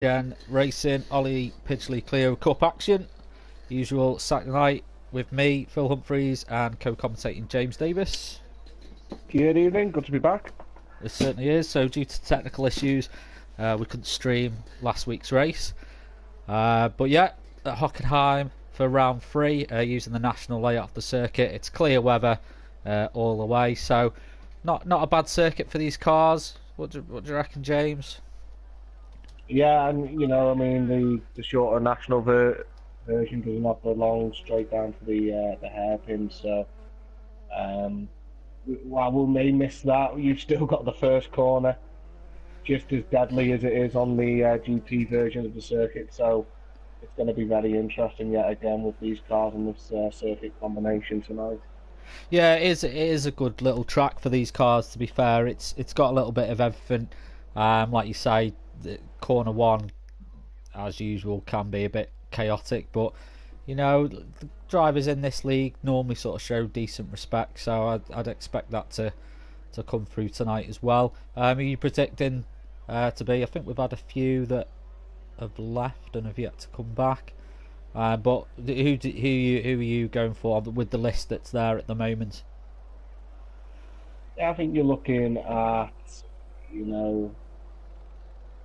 NXTGEN Racing Ollie Pidgley Clio Cup action. Usual Saturday night with me, Phil Humphreys, and co-commentating James Davis. Good evening, good to be back. It certainly is. So due to technical issues, we couldn't stream last week's race. But yeah, at Hockenheim for round 3, using the national layout of the circuit. It's clear weather all the way, so not a bad circuit for these cars. What do you reckon, James? Yeah, and I mean, the shorter national version doesn't have the long straight down to the hairpin. So, while we may miss that, you've still got the first corner, just as deadly as it is on the GT version of the circuit. So, it's going to be very interesting yet again with these cars and this circuit combination tonight. Yeah, it is a good little track for these cars. To be fair, it's got a little bit of everything. Like you say, the corner 1, as usual, can be a bit chaotic, but the drivers in this league normally sort of show decent respect, so I'd expect that to come through tonight as well. Are you predicting to be? I think we've had a few that have left and have yet to come back. But who are you going for with the list that's there at the moment? Yeah, I think you're looking at,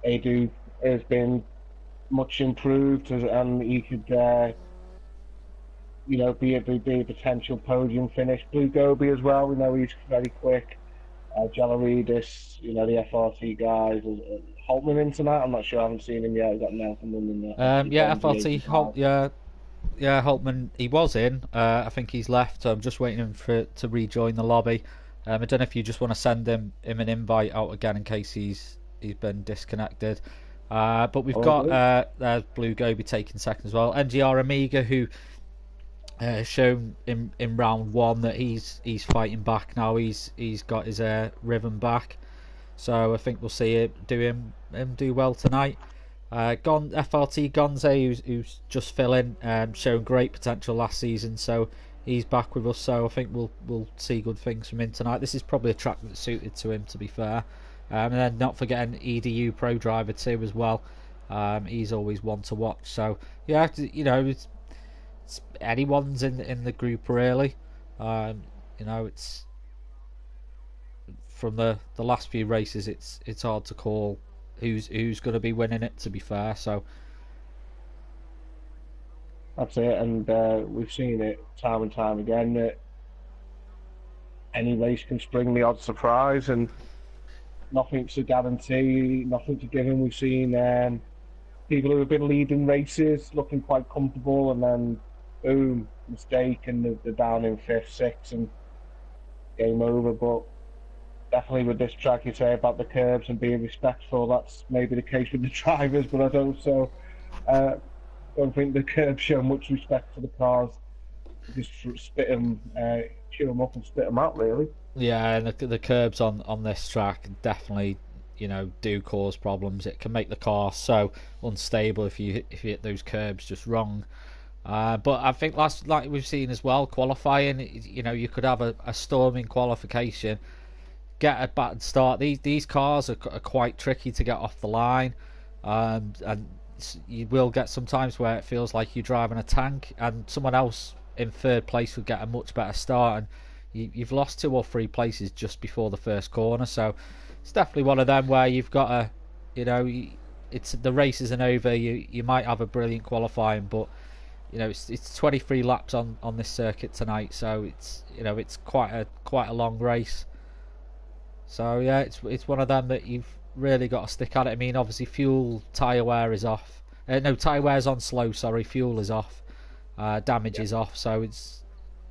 Adu has been much improved, and he could, be a potential podium finish. Blue Gobi as well. We know he's very quick. Jalaridis, the FRT guys. Holtman in tonight. I'm not sure. I haven't seen him yet. We've got Nelson in there. Yeah, FRT. Yeah, Holtman. He was in. I think he's left. I'm just waiting for to rejoin the lobby. I don't know if you just want to send him an invite out again in case he's been disconnected. But we've got there's Blue Gobi taking second as well. NGR Amiga, who shown in round 1 that he's fighting back now. He's got his rhythm back, so I think we'll see him do well tonight. FRT Gonze, who's just filling, shown great potential last season, so he's back with us. So I think we'll see good things from him tonight. This is probably a track that's suited to him, to be fair. And then not forgetting EDU Pro Driver 2 as well. He's always one to watch. So yeah, it's anyone's in the group really. It's from the last few races. It's hard to call who's going to be winning it, to be fair. So that's it, and we've seen it time and time again that any race can spring the odd surprise, and nothing's a guarantee, nothing to give him. We've seen people who have been leading races looking quite comfortable, and then boom, mistake, and they're down in 5th, 6th, and game over. But definitely with this track, you say about the curbs and being respectful, that's maybe the case with the drivers, but I don't think the curbs show much respect for the cars. Just spit them, chew them up and spit them out, really. Yeah, and the curbs on this track definitely, do cause problems. It can make the car so unstable if you hit those curbs just wrong. But I think like we've seen as well, qualifying, you could have a storming qualification, get a bad start. These cars are quite tricky to get off the line, and you will get sometimes where it feels like you're driving a tank, and someone else in 3rd place would get a much better start, and you've lost 2 or 3 places just before the first corner. So it's definitely one of them where you've got it's the race isn't over. You might have a brilliant qualifying, but it's 23 laps on this circuit tonight, so it's quite a long race. So yeah, it's one of them that you've really got to stick at it. I mean, obviously tyre wear is off. No, tyre wear's on slow. Sorry, fuel is off. Damage is off. So it's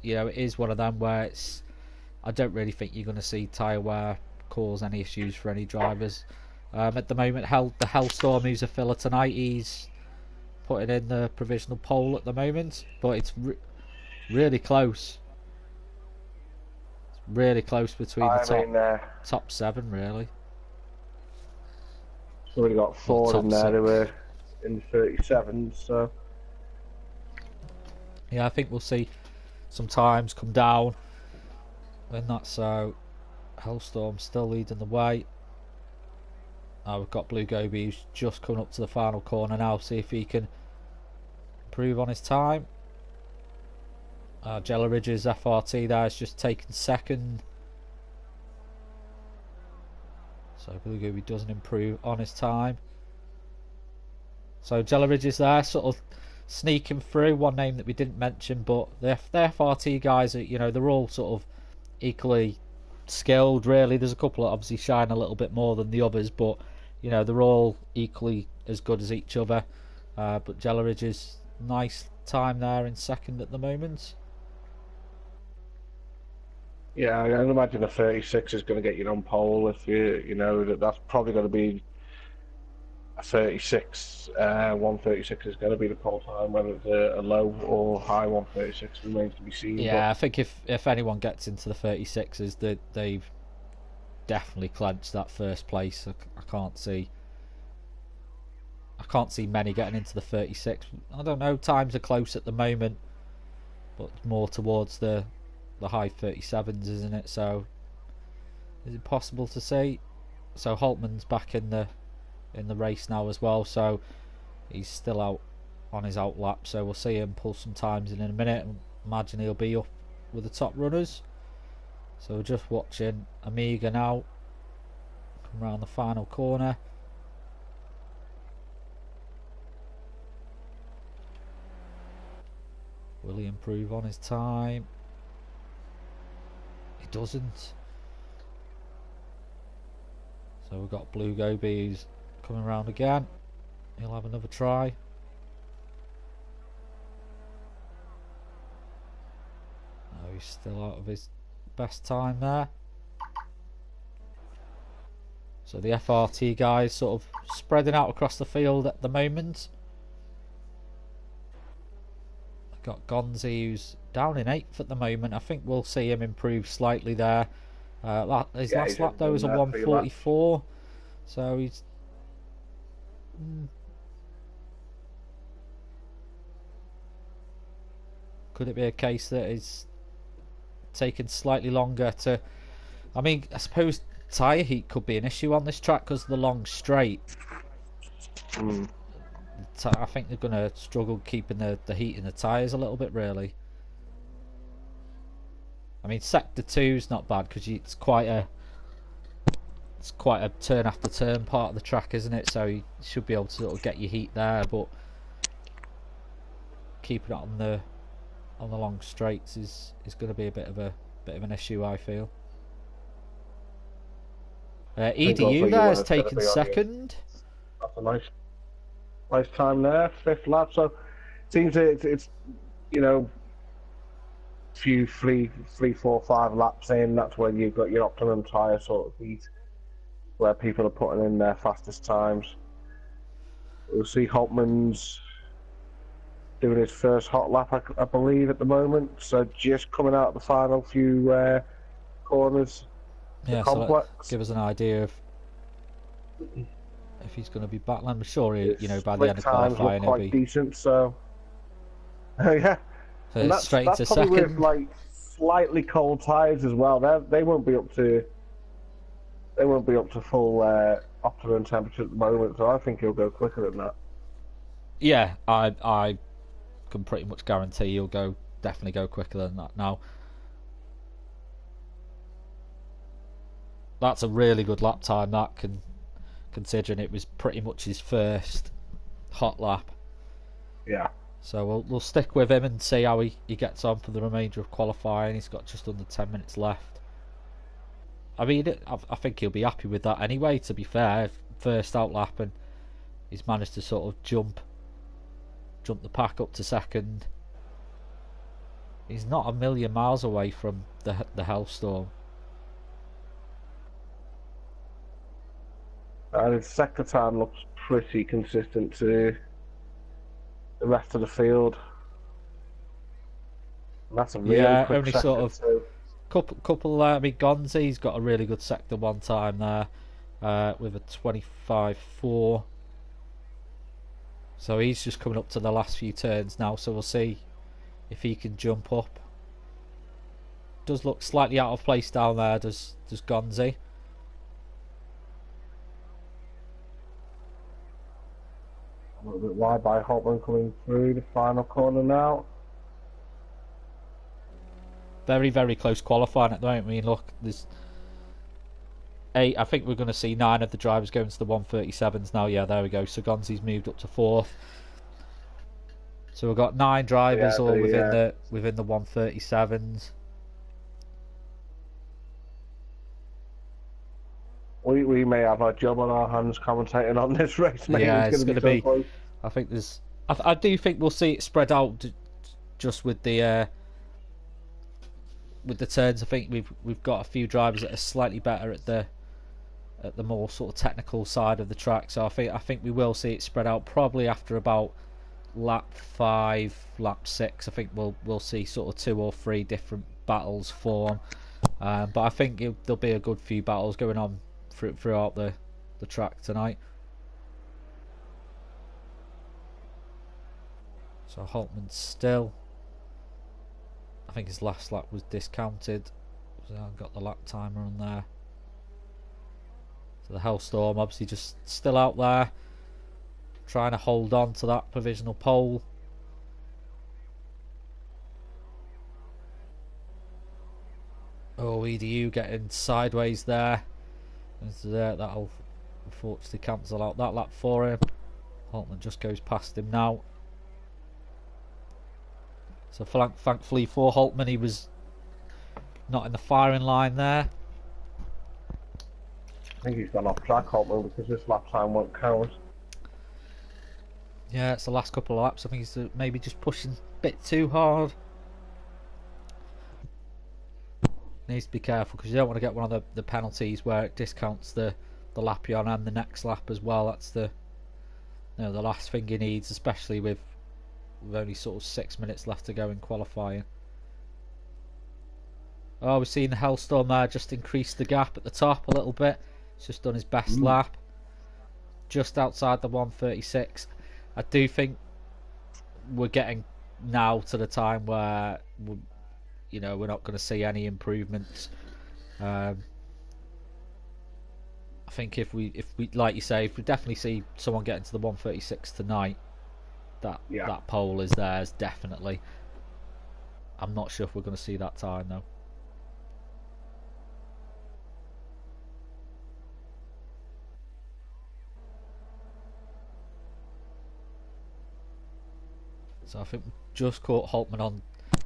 it is one of them where I don't really think you're going to see tyre wear cause any issues for any drivers. At the moment, the Hellstorm, who's a filler tonight, he's putting in the provisional pole at the moment, but it's really close. It's really close between the top 7, really. So we've got 4 in there who are in the 37s, so yeah, I think we'll see some times come down when that's so. Hellstorm still leading the way. We've got Blue Gobi who's just coming up to the final corner now. See if he can improve on his time. Jello Ridge's FRT there is just taken second. So Blue Gobi doesn't improve on his time. So Jello Ridge is there, sort of sneaking through. One name that we didn't mention, but the FRT guys, they're all sort of equally skilled, really. There's a couple that obviously shine a little bit more than the others, but they're all equally as good as each other. But Jello Ridge is nice time there in second at the moment. Yeah, I imagine a 36 is going to get you on pole if that's probably going to be a 36. 136 is going to be the pole time, whether it's a low or high 136 remains to be seen. Yeah, I think if anyone gets into the 36s, that they've definitely clenched that first place. I can't see many getting into the 36. I don't know, times are close at the moment, but more towards the high 37s, isn't it? So is it possible to say? So Holtman's back in the race now as well, so he's still out on his out lap, so we'll see him pull some times in a minute. Imagine he'll be up with the top runners. So we're just watching Amiga now come around the final corner. Will he improve on his time? He doesn't. So we've got Blue Gobi who's coming around again. He'll have another try. Oh, he's still out of his best time there. So the FRT guys sort of spreading out across the field at the moment. I've got Gonzi who's down in 8th at the moment. I think we'll see him improve slightly there. His last lap though was a 144, so he's could it be a case that it's taken slightly longer to... I mean, I suppose tyre heat could be an issue on this track because of the long straight. I think they're going to struggle keeping the heat in the tyres a little bit, really. I mean, sector 2's not bad because it's quite a turn after turn part of the track, isn't it? So you should be able to sort of get your heat there, but keeping it on the long straights is going to be a bit of an issue, I feel. EDU there has taken second. That's a nice time there, 5th lap. So it seems it's few 3, 4, 5 laps in. That's when you've got your optimum tyre sort of heat, where people are putting in their fastest times. We'll see Holtman's doing his first hot lap, I believe, at the moment. So just coming out of the final few corners. Yeah, so give us an idea of if he's going to be battling. I'm sure he, by the end of qualifying, he'll be quite decent. So yeah, and that's straight into probably second. With like slightly cold tyres as well. They won't be up to full optimum temperature at the moment. So I think he'll go quicker than that. Yeah, I can pretty much guarantee he'll definitely go quicker than that now. That's a really good lap time, that, considering it was pretty much his first hot lap. Yeah. So we'll stick with him and see how he gets on for the remainder of qualifying. He's got just under 10 minutes left. I mean, I think he'll be happy with that anyway, to be fair. First out lap, and he's managed to sort of jump the pack up to second. He's not a million miles away from the Hellstorm. And his sector time looks pretty consistent to the rest of the field. And that's a really quick only sector, sort of so. couple. I mean, Gonzi's got a really good sector one time there with a 25.4. So he's just coming up to the last few turns now. So we'll see if he can jump up. Does look slightly out of place down there. Does Gonzi? A little bit wide by Holtman coming through the final corner now. Very, very close qualifying at the moment. I mean, look, there's 8. I think we're going to see 9 of the drivers going to the 137s now. Yeah, there we go. So Gonzi's moved up to 4th. So we've got 9 drivers all within the 137s. We may have a job on our hands commentating on this race. Mate. Yeah, it's going to be so close. I think there's. I do think we'll see it spread out just with the turns. I think we've got a few drivers that are slightly better at the more sort of technical side of the track. So I think we will see it spread out probably after about lap 5, lap 6. I think we'll see sort of 2 or 3 different battles form. But I think there'll be a good few battles going on throughout the track tonight. So Holtman still, I think his last lap was discounted, so I've got the lap timer on there. So the Hellstorm obviously just still out there trying to hold on to that provisional pole. Oh, EDU getting sideways there. That'll unfortunately cancel out that lap for him. Holtman just goes past him now. So thankfully for Holtman, he was not in the firing line there. I think he's gone off track, Holtman, because this lap time won't count. Yeah, it's the last couple of laps. I think he's maybe just pushing a bit too hard. Needs to be careful because you don't want to get one of the penalties where it discounts the lap you're on and the next lap as well. That's the the last thing he needs, especially with only sort of 6 minutes left to go in qualifying. Oh, we've seen the Hellstorm there just increase the gap at the top a little bit. He's just done his best lap, just outside the 136. I do think we're getting now to the time where we're not going to see any improvements. I think if we like you say, if we definitely see someone getting to the 136 tonight, that pole is theirs definitely. I'm not sure if we're going to see that time though. So I think we just caught Holtman on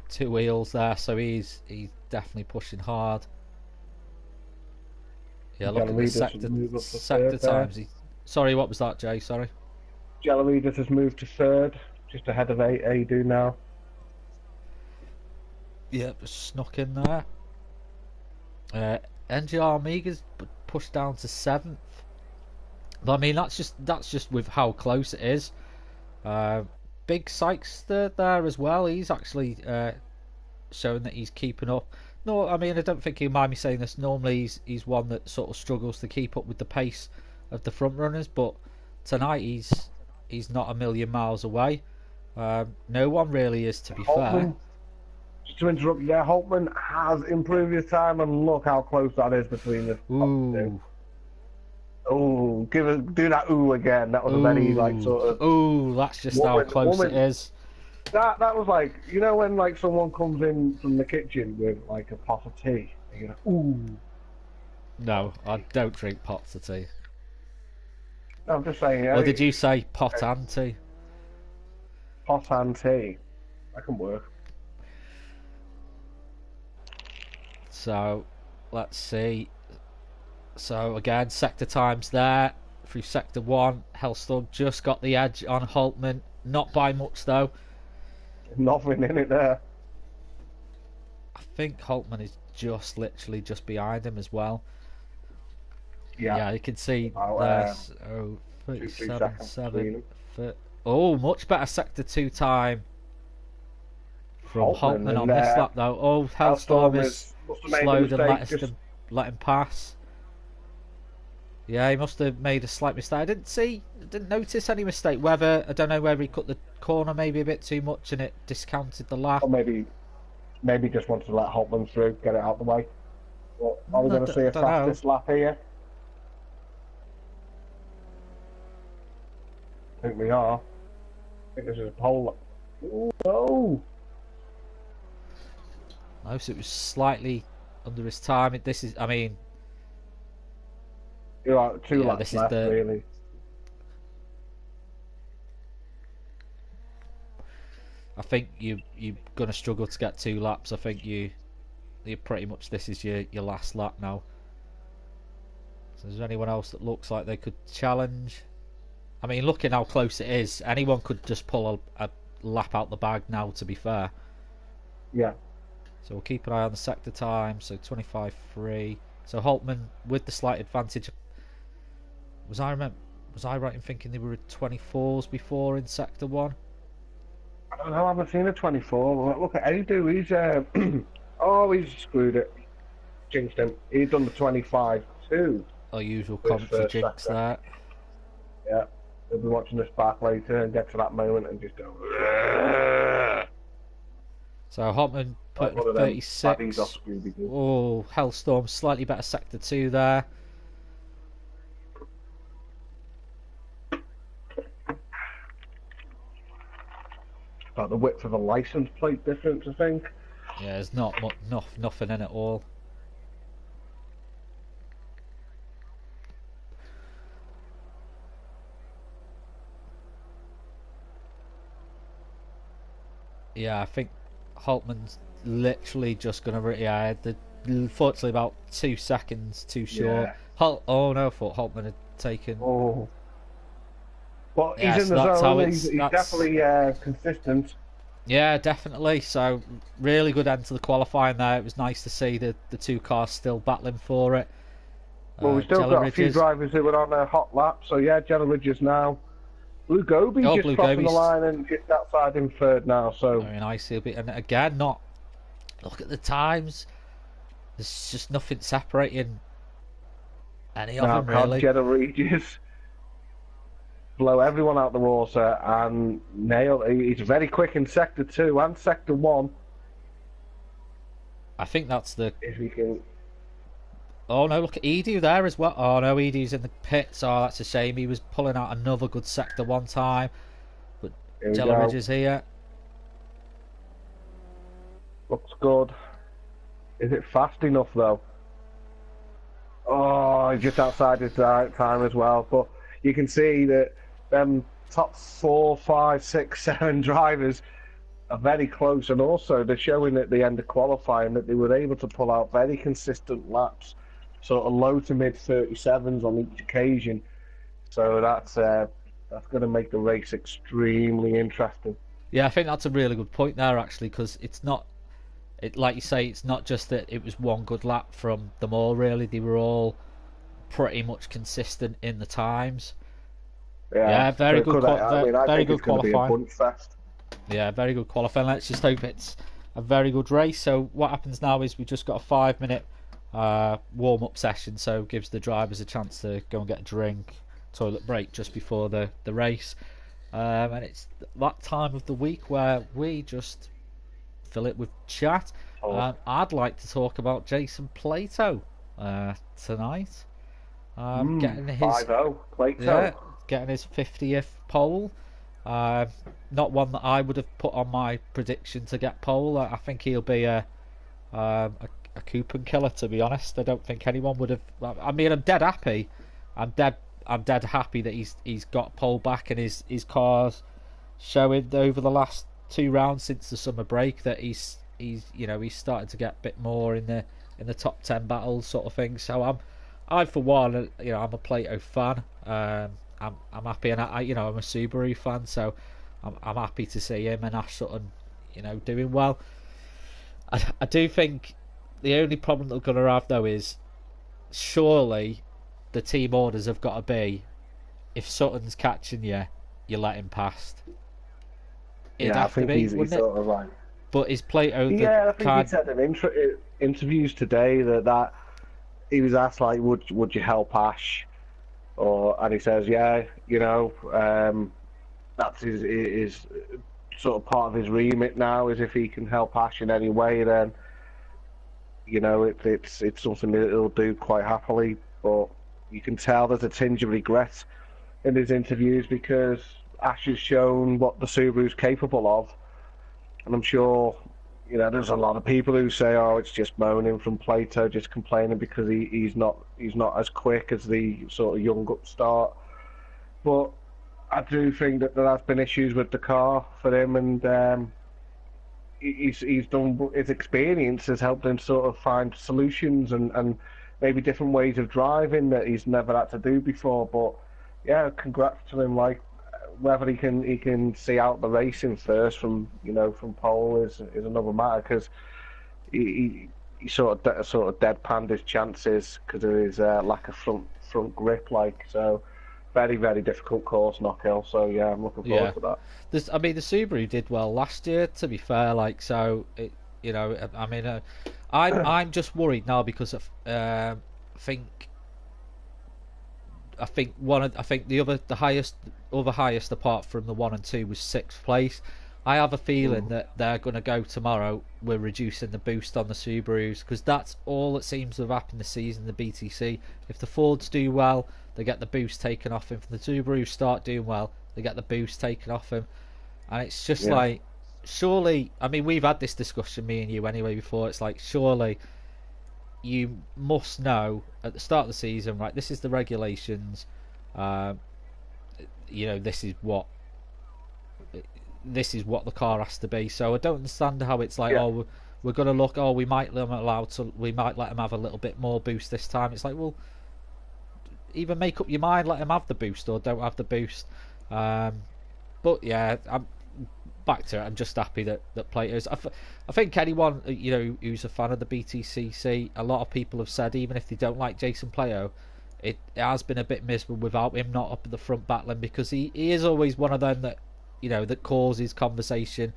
2 wheels there, so he's definitely pushing hard. Yeah, look at the sector times. Sorry, what was that, Jay? Sorry. Jellereaders has moved to 3rd, just ahead of Adu now. Yep, snuck in there. NGR Amiga's pushed down to 7th. But I mean, that's just with how close it is. Big Sykes there as well. He's actually showing that he's keeping up. No, I mean, I don't think he'll mind me saying this. Normally, he's one that sort of struggles to keep up with the pace of the front runners, but tonight he's not a million miles away. No one really is, to be fair. Just to interrupt you there, Holtman has improved his time, and look how close that is between the top 2. Oh, do that ooh again. That was a very sort of. Ooh, that's just how close it is. That was like, when someone comes in from the kitchen with like a pot of tea, and you're like, ooh. No, I don't drink pots of tea. No, I'm just saying. Or did you say pot and tea? Pot and tea. That can work. So, let's see. So again, sector times there through sector 1. Hellstorm just got the edge on Holtman, not by much though. Nothing in it there. I think Holtman is literally just behind him as well. Yeah, you can see there's 37.7. Oh, much better sector 2 time from Holtman on this lap though. Oh, Hellstorm is slowed and let him pass. Yeah, he must have made a slight mistake. I didn't notice any mistake. I don't know whether he cut the corner maybe a bit too much and it discounted the lap. Or maybe just wanted to let Holtman through, get it out of the way. Well, are we going to see a fastest lap here? I think we are. I think this is a pole. Ooh, no! No, so it was slightly under his time. This is, I mean, You're right, two yeah, laps this is left, the. really. I think you're gonna struggle to get 2 laps. I think you pretty much this is your last lap now. So is there anyone else that looks like they could challenge? I mean, looking how close it is, anyone could just pull a lap out the bag now. To be fair. Yeah. So we'll keep an eye on the sector time. So 25.3. So Holtman with the slight advantage. Was I right in thinking they were at 24s before in sector 1? I don't know, I haven't seen a 24. Look at Edu, he's oh, he's screwed it. Jinxed him. He's done the 25 too. Our usual commentary jinx there. Yeah. We'll be watching this back later and get to that moment and just go. "Ugh." So Holtman put Like one of them 36. baddies off Scooby-Doo. Oh, Hellstorm, slightly better sector 2 there. About the width of a license plate difference, I think. Yeah, there's not much, nothing in it all. Yeah, I think Holtman's literally just going to... Yeah, unfortunately about 2 seconds too short. Yeah. Oh no, I thought Holtman had taken... Oh. Well, Yeah, he's in so the that's how zone, it's- he's that's- definitely consistent. Yeah, definitely. So really good end to the qualifying there. It was nice to see the 2 cars still battling for it. Well, we've still Jello got a few Ridges. drivers who were on a hot lap, so yeah, Jello Ridges now. Blue Gobi Oh, just Blue crossing the Gobi's- line and just outside in third now, so... Very nice. And again, not... Look at the times. There's just nothing separating any of Now them, really. Jello Ridges blow everyone out the water and nail. He's very quick in sector 2 and sector 1. I think that's the... If he can... Oh no, look at Edu there as well. Oh no, Edu's in the pits. Oh, that's a shame. He was pulling out another good sector one time. But Here we Jello go. Ridge is here. Looks good. Is it fast enough though? Oh, he's just outside his time as well. But you can see that them top 4, 5, 6, 7 drivers are very close, and also they're showing at the end of qualifying that they were able to pull out very consistent laps, sort of low to mid 37s on each occasion. So that's going to make the race extremely interesting. Yeah, I think that's a really good point there, actually, because it's not... like you say, it's not just that it was one good lap from them all, really. They were all pretty much consistent in the times. Yeah, very good very good qualifying. Yeah, very good qualifying. Let's just hope it's a very good race. So what happens now is we just got a 5-minute warm-up session, so gives the drivers a chance to go and get a drink, toilet break just before the race. And it's that time of the week where we just fill it with chat. I'd like to talk about Jason Plato tonight. Getting his 5-0 Plato. Yeah, getting his 50th pole. Not one that I would have put on my prediction to get pole. I think he'll be a coupon killer, to be honest. I don't think anyone would have. I mean, I'm dead happy. I'm dead happy that he's got pole back, and his car's showing over the last 2 rounds since the summer break that he's started to get a bit more in the top 10 battles, sort of thing. So I for one, I'm a Plato fan. I'm happy, and I'm a Subaru fan, so I'm happy to see him and Ash Sutton, doing well. I do think the only problem that we're going to have though is surely the team orders have got to be, if Sutton's catching you let him past. It'd have to be, wouldn't it? Sort of like... But is Plato the I think kind... he said in interviews today that he was asked, like, would you help Ash? And he says, yeah, that's his sort of part of his remit now, is if he can help Ash in any way, then it's something that he'll do quite happily. But you can tell there's a tinge of regret in his interviews, because Ash has shown what the Subaru's capable of, and I'm sure, there's a lot of people who say, "Oh, it's just moaning from Plato, just complaining because he's not as quick as the sort of young upstart." But I do think that there has been issues with the car for him, and he's done his experience has helped him sort of find solutions and maybe different ways of driving that he's never had to do before. But yeah, congrats to him. Like, whether he can see out the racing first from pole is another matter, because he sort of deadpanned his chances because of his lack of front grip. Like, so very, very difficult course, Knockhill. So yeah, I'm looking forward to that. I mean, the Subaru did well last year, to be fair. Like, so I mean, I'm just worried now because of, think I think the highest apart from the 1 and 2 was 6th place. I have a feeling that they're going to go tomorrow. We're reducing the boost on the Subarus, because that's all that seems to have happened this season. The BTC, if the Fords do well, they get the boost taken off him. If the Subarus start doing well, they get the boost taken off him. And it's just like, surely, I mean, we've had this discussion, me and you anyway, before. It's like, surely you must know at the start of the season, right, this is the regulations, this is what the car has to be. So I don't understand how it's like, we're going to look, we might let them have a little bit more boost this time. It's like, well, either make up your mind, let them have the boost, or don't have the boost. But yeah, I'm back to it. I'm just happy that Plato's. I think anyone who's a fan of the BTCC, a lot of people have said, even if they don't like Jason Plato, it has been a bit miserable without him not up at the front battling, because he is always one of them that that causes conversation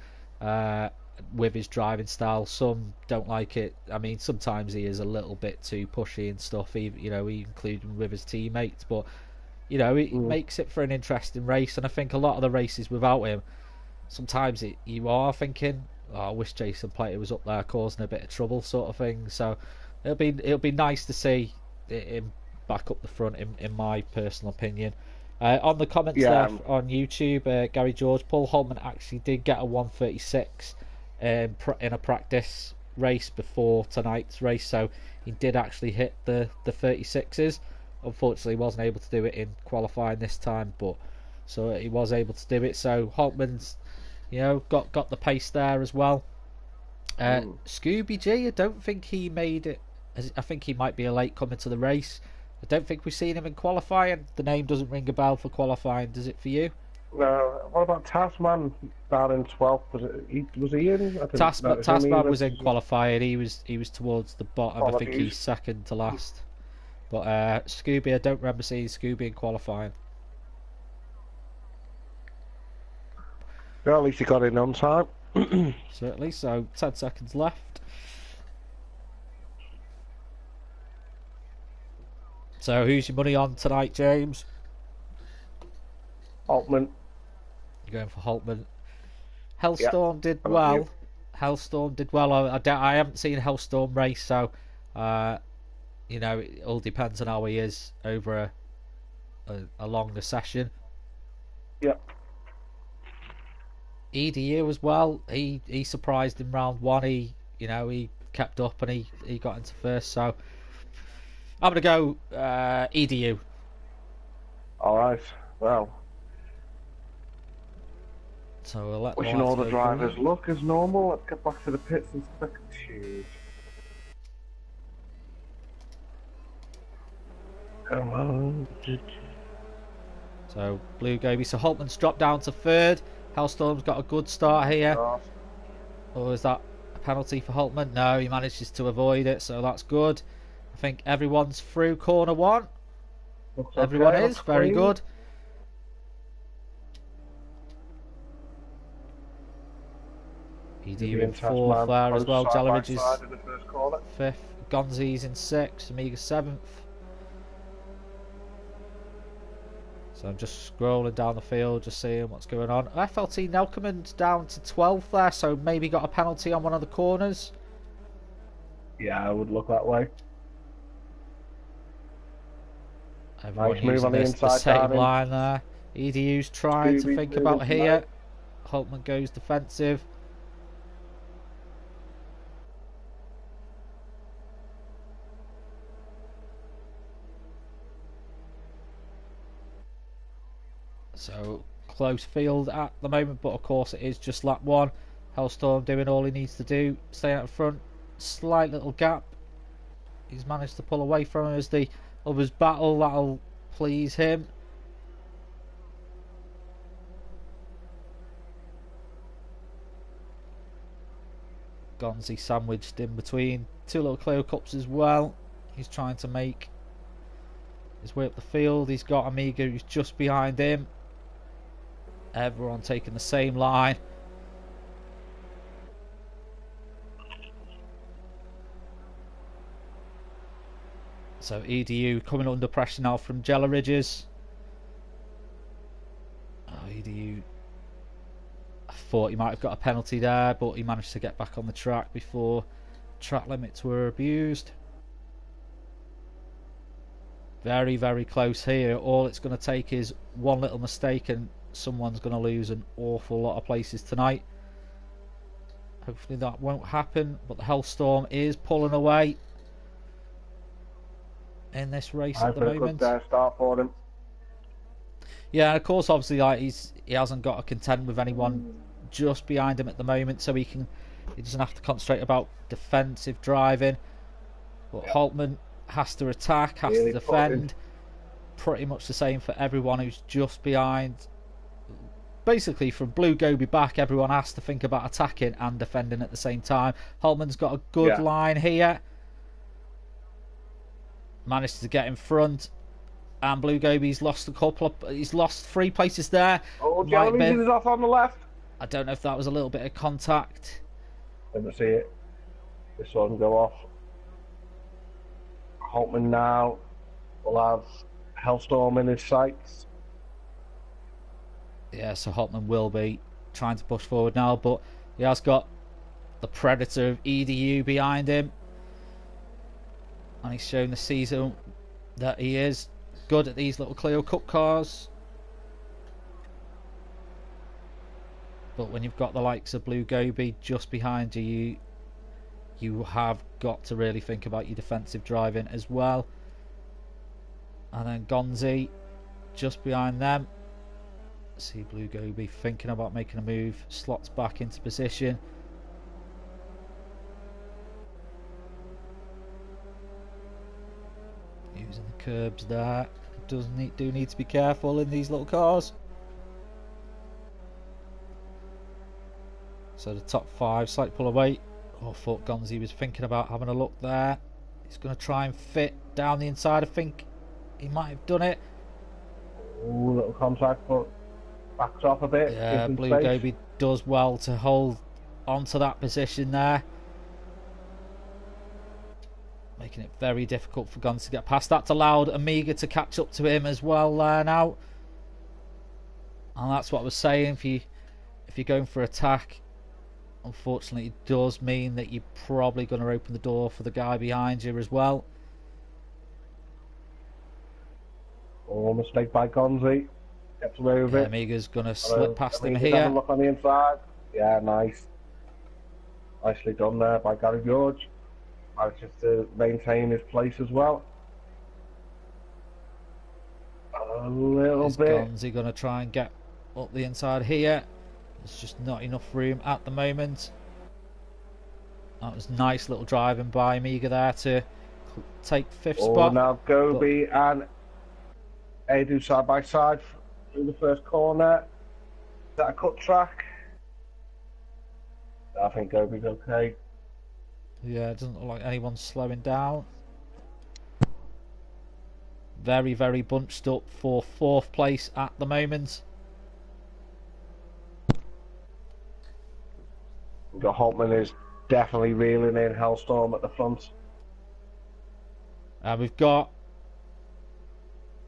with his driving style. Some don't like it. I mean, sometimes he is a little bit too pushy and stuff, including with his teammates, but it makes it for an interesting race. And I think a lot of the races without him, sometimes you are thinking, I wish Jason Plato was up there causing a bit of trouble, sort of thing. So it'll be nice to see him back up the front, in my personal opinion. On the comments there on YouTube, Gary George, Paul Holtman actually did get a 136 in a practice race before tonight's race, so he did actually hit the 36s. Unfortunately, he wasn't able to do it in qualifying this time, but so he was able to do it. So Holtman's got the pace there as well. Scooby G, I don't think he made it. I think he might be a late comer to the race. I don't think we've seen him in qualifying. The name doesn't ring a bell for qualifying, does it for you? What about Tasman down in 12th? Was he in? Tasman was in qualifying. He was towards the bottom. I think he's second to last. But Scooby, I don't remember seeing Scooby in qualifying. Well, at least he got in on time. Certainly. So 10 seconds left. So who's your money on tonight, James? Holtman. You're going for Holtman. Hellstorm did well. Hellstorm did well. I haven't seen Hellstorm race, so it all depends on how he is over a longer session. Yep. EDU as well. He surprised in round 1. He kept up and he got into first. So I'm gonna go EDU. All right. Well. So we'll let wishing all the drivers luck as normal. Let's get back to the pits and spectate. Come on. So Blue Goby. So Holtman's dropped down to 3rd. Hellstorm's got a good start here. Or is that a penalty for Holtman? No, he manages to avoid it, so that's good. I think everyone's through corner 1. Everyone is very good. EDU in 4th there as well. Jelleridge is 5th. Gonzi's in 6th. Amiga 7th. So I'm just scrolling down the field, just seeing what's going on. FLT Nelkerman's down to 12th there, so maybe got a penalty on one of the corners. Yeah, I would look that way. Everyone nice move on the inside, the same line there. EDU's trying to think about here. Holtman goes defensive. So close field at the moment, but of course it is just lap 1. Hellstorm doing all he needs to do, stay out front. Slight little gap. He's managed to pull away from him as the others battle. That'll please him. Gonzi sandwiched in between 2 little Clio Cups as well. He's trying to make his way up the field. He's got Amiga who's just behind him. Everyone taking the same line. So EDU coming under pressure now from Jella Ridges. Oh, EDU, I thought he might have got a penalty there, but he managed to get back on the track before track limits were abused. Very, very close here. All it's going to take is one little mistake and someone's going to lose an awful lot of places tonight. Hopefully that won't happen, but the Hellstorm is pulling away in this race at the moment. Good start for him. Yeah, of course, obviously, like he hasn't got to contend with anyone just behind him at the moment, so he doesn't have to concentrate about defensive driving. But Holtman has to attack, has to defend. Pretty much the same for everyone who's just behind. Basically, from Blue Goby back, everyone has to think about attacking and defending at the same time. Holtman's got a good line here. Managed to get in front. And Blue Goby's lost a couple of... He's lost 3 places there. Oh, Jeremy is off on the left. I don't know if that was a little bit of contact. Let me see it. This one go off. Holtman now will have Hellstorm in his sights. Yeah, so Holtman will be trying to push forward now, but he has got the Predator of EDU behind him. And he's shown the season that he is good at these little Clio Cup cars. But when you've got the likes of Blue Goby just behind you, you have got to really think about your defensive driving as well. And then Gonzi just behind them. See Blue Goby thinking about making a move, slots back into position. Using the curbs there. Do need to be careful in these little cars. So the top 5 slight pull away. Oh, I thought Gonzi was thinking about having a look there. He's going to try and fit down the inside. I think he might have done it. Ooh, little contact, but backs off a bit. Yeah, Blue Goby does well to hold onto that position there. Making it very difficult for Gonzi to get past. That's allowed Amiga to catch up to him as well there now. And that's what I was saying. If you're going for attack, unfortunately it does mean that you're probably going to open the door for the guy behind you as well. Oh, mistake by Gonzi. Gets away with it. Amiga's going to slip past him Have here. a look on the inside. Yeah, nice. Nicely done there by Gary George. Manages to maintain his place as well. A little bit. Gonzi going to try and get up the inside here. There's just not enough room at the moment. That was nice little driving by Amiga there to take 5th spot. Now Goby and Edu side by side through the first corner. Is that a cut track? I think Goby's okay. Yeah, it doesn't look like anyone's slowing down. Very, very bunched up for 4th place at the moment. The Holtman is definitely reeling in Hellstorm at the front. And we've got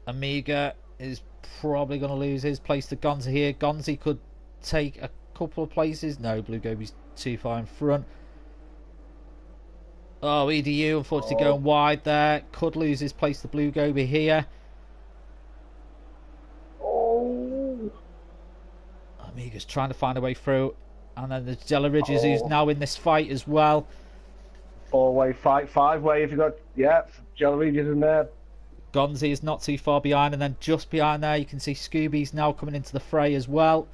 Amiga is probably going to lose his place to Gonzi here. Gonzi could take a couple of places. No, Blue Goby's too far in front. Oh, EDU unfortunately going wide there. Could lose his place to Blue Goby here. Oh, Amiga's trying to find a way through. And then there's Jelly Ridges, who's Oh, now in this fight as well. 4-way fight, 5-way if you got, yeah, Jelly Regis in there. Gonzi is not too far behind, and then just behind there you can see Scooby's now coming into the fray as well.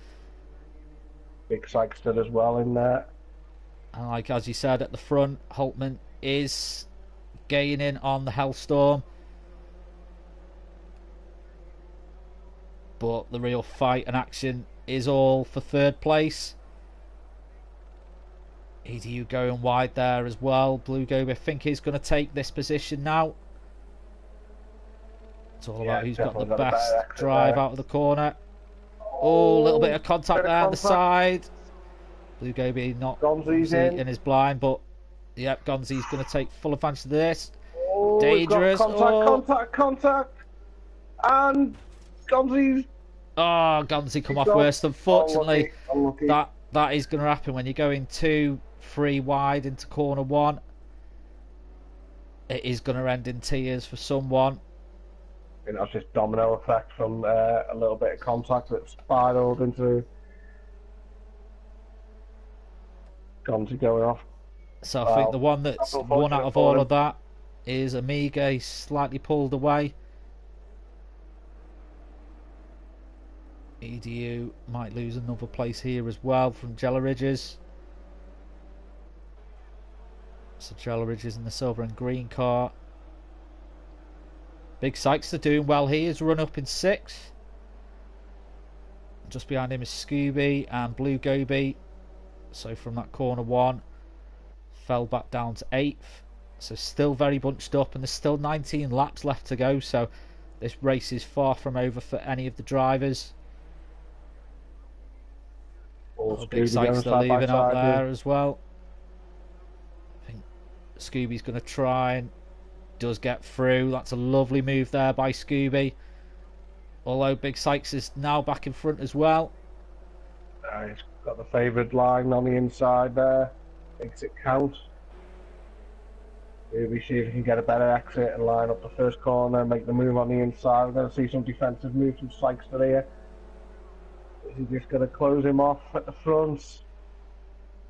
Big Sykeston as well in there. And like as you said at the front, Holtman is gaining on the Hellstorm. But the real fight and action is all for third place. EDU going wide there as well. Blue Goby, I think he's going to take this position now. It's all about who's got the best drive out of the corner. Oh, a little bit of contact there on the side. Blue Goby not in his blind, but yep, Gonzi's going to take full advantage of this. Oh, Dangerous. Contact. And Gonzi's. Oh, Gonzi come off worst. Unfortunately, unlucky. That is going to happen when you're going 2-3 wide into corner 1. It is going to end in tears for someone. I think that's just domino effect from a little bit of contact that spiraled into Gonzi going off. So I think the one that's won out of all of that is Amiga. He's slightly pulled away. EDU might lose another place here as well from Jelly Ridges. So Jelly Ridges in the silver and green car. Big Sykes are doing well here. He's run up in 6th. Just behind him is Scooby and Blue Goby. So from that corner 1, fell back down to 8th. So still very bunched up, and there's still 19 laps left to go. So this race is far from over for any of the drivers. Big Sykes still leaving out there as well. I think Scooby's going to try and does get through. That's a lovely move there by Scooby. Although Big Sykes is now back in front as well. He's got the favoured line on the inside there. Makes it count. Maybe see if he can get a better exit and line up the first corner and make the move on the inside. We're going to see some defensive moves from Sykes here. Is he just going to close him off at the front?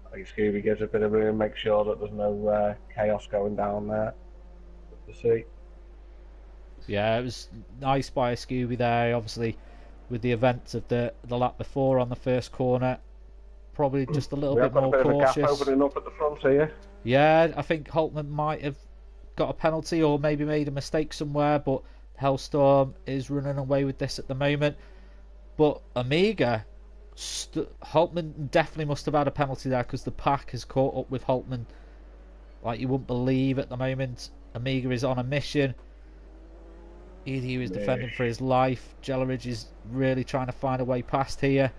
I think Scooby gives a bit of room, make sure that there's no chaos going down there. To see. Yeah, it was nice by Scooby there. Obviously, with the events of the lap before on the first corner, probably just a little bit more cautious. We have got a bit of a gap opening up at the front here. Yeah, I think Holtman might have got a penalty or maybe made a mistake somewhere, but Hellstorm is running away with this at the moment. But Amiga, Holtman definitely must have had a penalty there because the pack has caught up with Holtman like you wouldn't believe at the moment. Amiga is on a mission. EDU is defending for his life. Jelly Ridge is really trying to find a way past here.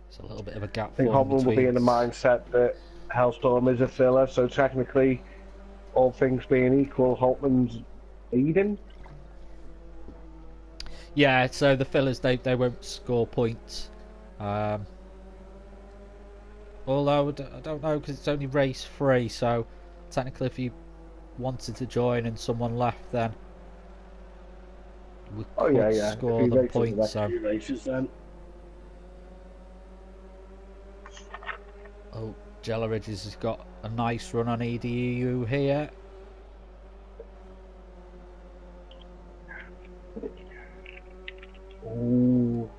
It's a little bit of a gap. I think Holtman will be in the mindset that Hellstorm is a filler, so technically, all things being equal, Holtman's leading. Yeah, so the fillers they won't score points. Although I don't know because it's only race 3, so technically if you wanted to join and someone left, then we could score the points. So. Races, then. Oh, Jelly Ridges has got a nice run on EDU here. Ooh.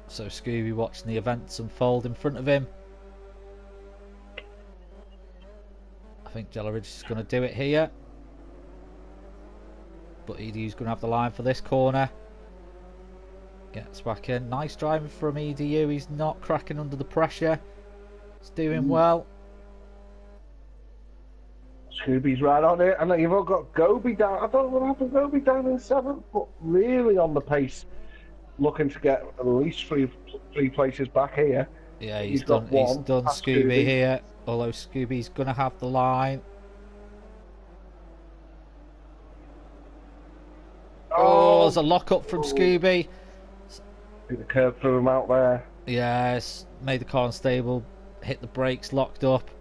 So Scooby watching the events unfold in front of him. I think Jelly Ridges is going to do it here. But EDU's going to have the line for this corner. Gets back in. Nice driving from EDU. He's not cracking under the pressure. He's doing well. Scooby's right on it. And then you've all got Goby down. I don't know what happened. Goby down in 7th, but really on the pace. Looking to get at least three places back here. Yeah, he's done Scooby here. Although Scooby's going to have the line. Oh, there's a lock up from Scooby. I think the curb threw him out there. Yes, made the car unstable, hit the brakes, locked up.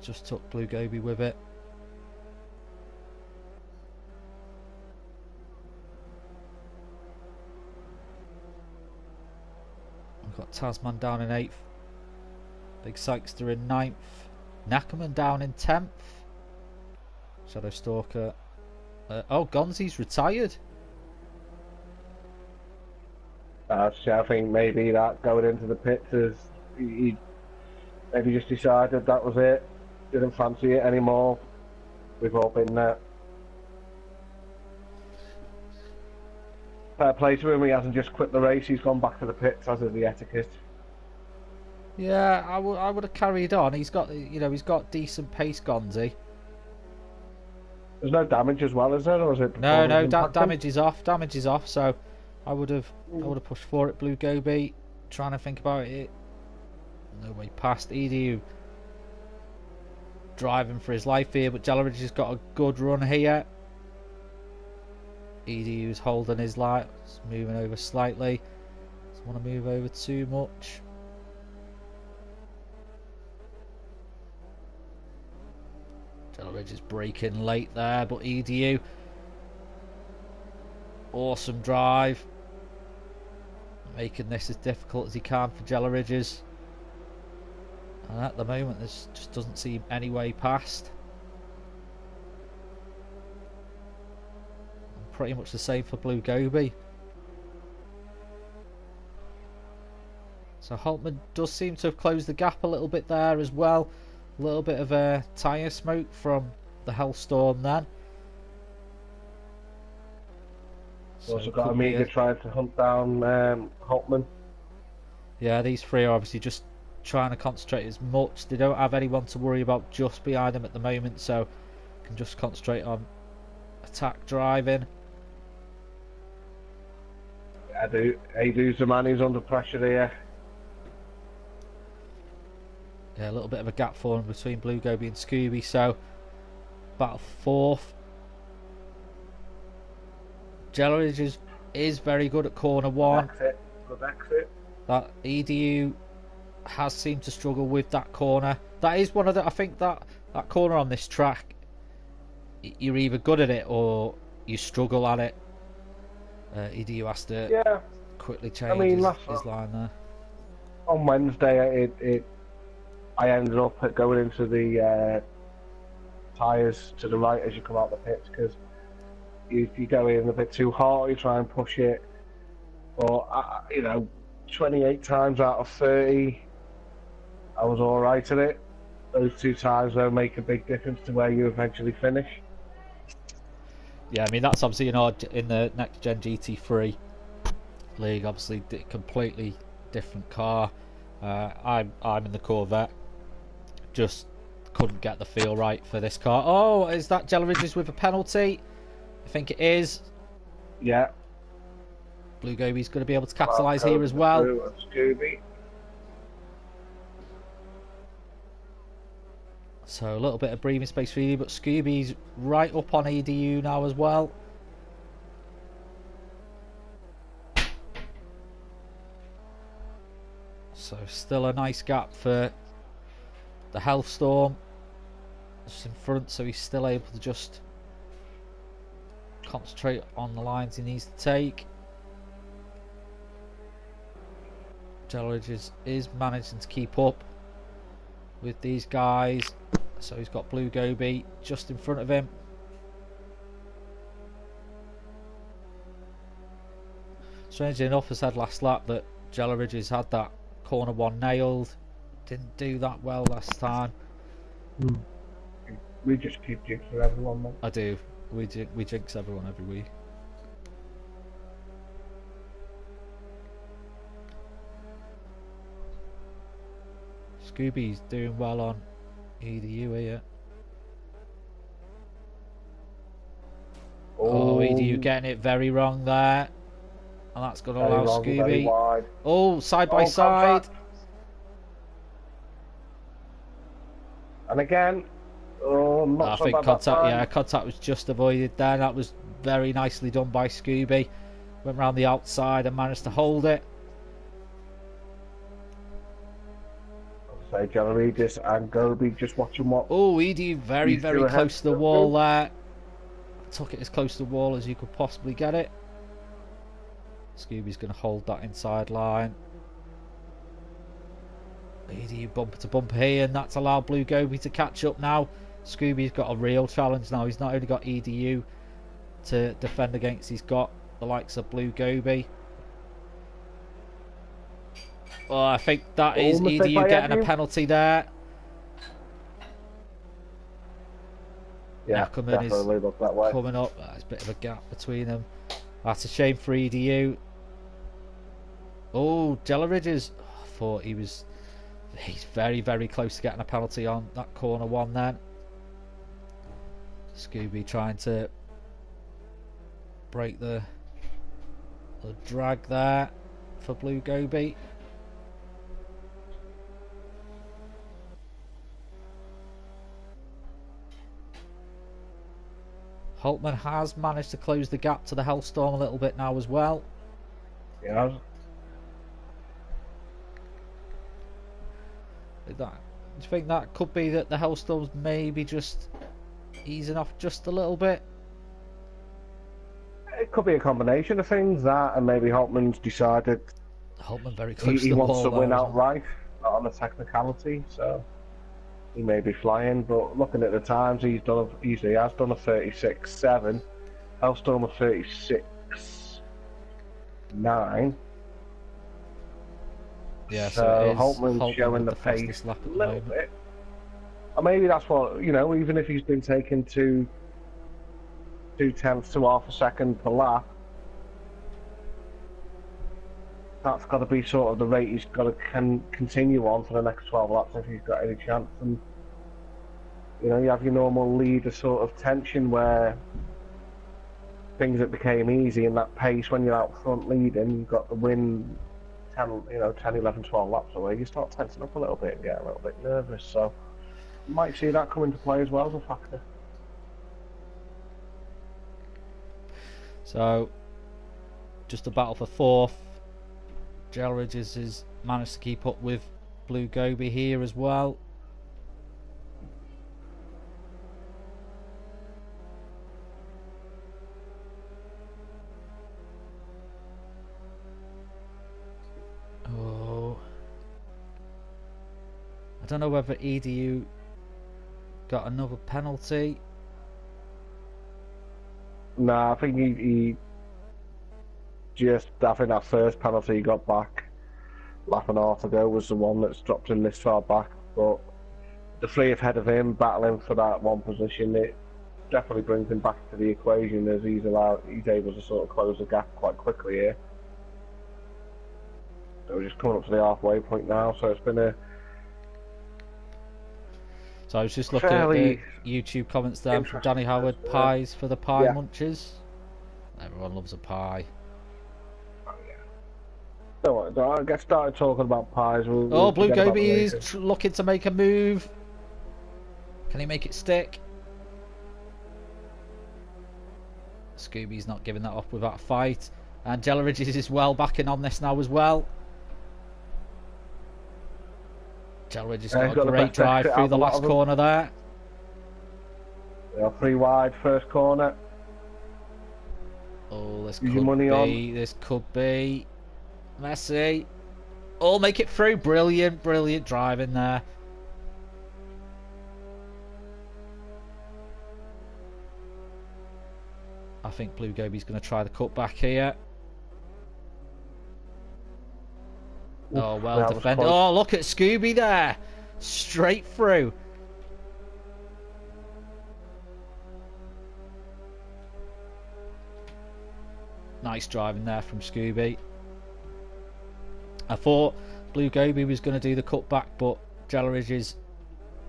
Just took Blue Goby with it. We've got Tasman down in 8th. Big Sykester in 9th. Nackerman down in 10th. Shadow Stalker. Oh, Gonzi's retired. I think maybe that going into the pits is he maybe just decided that was it. Didn't fancy it anymore. We've all been there. Fair play to him. He hasn't just quit the race. He's gone back to the pits, as is the etiquette. Yeah, I would have carried on. He's got he's got decent pace, Gonzi. There's no damage as well, is there? Or is it? No, damage is off. Damage is off. So I would have pushed for it. Blue Goby, trying to think about it. No way past. EDU driving for his life here, but Jelleridge has got a good run here. EDU's holding his light, moving over slightly. Doesn't want to move over too much. Jelleridge is braking late there, but EDU, awesome drive, making this as difficult as he can for Jelleridge's. And at the moment, this just doesn't seem any way past. And pretty much the same for Blue Goby. So Holtman does seem to have closed the gap a little bit there as well. A little bit of a tyre smoke from the Hellstorm then. Also got Amiga trying to hunt down Holtman. Yeah, these three are obviously just trying to concentrate as much. They don't have anyone to worry about just behind them at the moment, so can just concentrate on attack driving. Edu's the man who's under pressure here. Yeah, a little bit of a gap forming between Blue Goby and Scooby, so battle for 4th. Jelleridge is very good at corner 1. Good exit. That EDU has seemed to struggle with that corner. That is one of the, I think that corner on this track, you're either good at it or you struggle at it. EDU has to quickly change his line there. On Wednesday, I ended up going into the tyres to the right as you come out the pits, because if you go in a bit too hard, you try and push it. But 28 times out of 30, I was all right at it. Those 2 times though make a big difference to where you eventually finish. Yeah, I mean that's obviously in the NXTGEN GT3 league, obviously completely different car. I'm in the Corvette. Just couldn't get the feel right for this car. Oh, is that Jelleridge's with a penalty? I think it is. Yeah. Blue Goby's going to be able to capitalise here as well. Scooby. So a little bit of breathing space for you, but Scooby's right up on EDU now as well. So still a nice gap for the Hellstorm just in front, so he's still able to just concentrate on the lines he needs to take. Jelleridge is managing to keep up with these guys, so he's got Blue Goby just in front of him. Strangely enough, I said last lap that Jelleridge has had that corner 1 nailed. Didn't do that well last time. We just keep jinxing everyone, man. I do. We jinx everyone every week. Scooby's doing well on EDU here. Oh, EDU getting it very wrong there. And that's going to allow Scooby. Oh, side by side. Contact. And again, I think contact was just avoided there. That was very nicely done by Scooby. Went round the outside and managed to hold it. So Jalaridis and Gobi just watching what. Oh, Edie very, these two very ahead close to the wall there. Took it as close to the wall as you could possibly get it. Scooby's going to hold that inside line. Edie bumper to bumper here, and that's allowed Blue Gobi to catch up now. Scooby's got a real challenge now. He's not only got EDU to defend against, he's got the likes of Blue Gobi. Oh, I think that is EDU getting a penalty there. Yeah, definitely look that way. Coming up. There's a bit of a gap between them. That's a shame for EDU. Oh, Jalaridges. Oh, I thought he's very, very close to getting a penalty on that corner one then. Scooby trying to break the drag there for Blue Gobi. Holtman has managed to close the gap to the Hellstorm a little bit now as well. Yeah. Do you think that could be that the Hellstorm's maybe just easing off just a little bit? It could be a combination of things, that and maybe Holtman's decided Holtman very close to he the wants wall to win there, outright, not on a technicality, so he may be flying. But looking at the times, he has done a 36.7, Hellstorm a 36.9. Yeah, so Holtman's showing the pace a little bit. And maybe that's what, even if he's been taking 2/10 to half a second per lap, that's got to be sort of the rate he's got to continue on for the next 12 laps if he's got any chance. And you have your normal leader sort of tension where things that became easy, and that pace when you're out front leading, you've got the win 10, 11, 12 laps away, you start tensing up a little bit and get a little bit nervous. So you might see that come into play as well as a factor. So just a battle for fourth. Gelridges has managed to keep up with Blue Gobi here as well. Oh, I don't know whether EDU got another penalty. No, I think he just, I think that first penalty he got back lap and a half ago was the one that's dropped him this far back. But the three ahead of him battling for that one position, it definitely brings him back to the equation, as he's able to sort of close the gap quite quickly here. So we're just coming up to the halfway point now, so it's been a... So I was just looking at the YouTube comments there from Danny Howard. Pies for the pie munchers. Everyone loves a pie. Oh, yeah. Don't get started talking about pies. Blue Gobi is looking to make a move. Can he make it stick? Scooby's not giving that up without a fight. And Gelridges is well backing on this now as well. Gelridges got a great drive through the last corner there. Yeah, 3 wide, first corner. Oh, this could be Messi. Oh, make it through. Brilliant driving there. I think Blue Gobi's going to try the cutback here. Oh, well defended. Oh, look at Scooby there. Straight through. Nice driving there from Scooby. I thought Blue Gobi was going to do the cutback, but Gelridges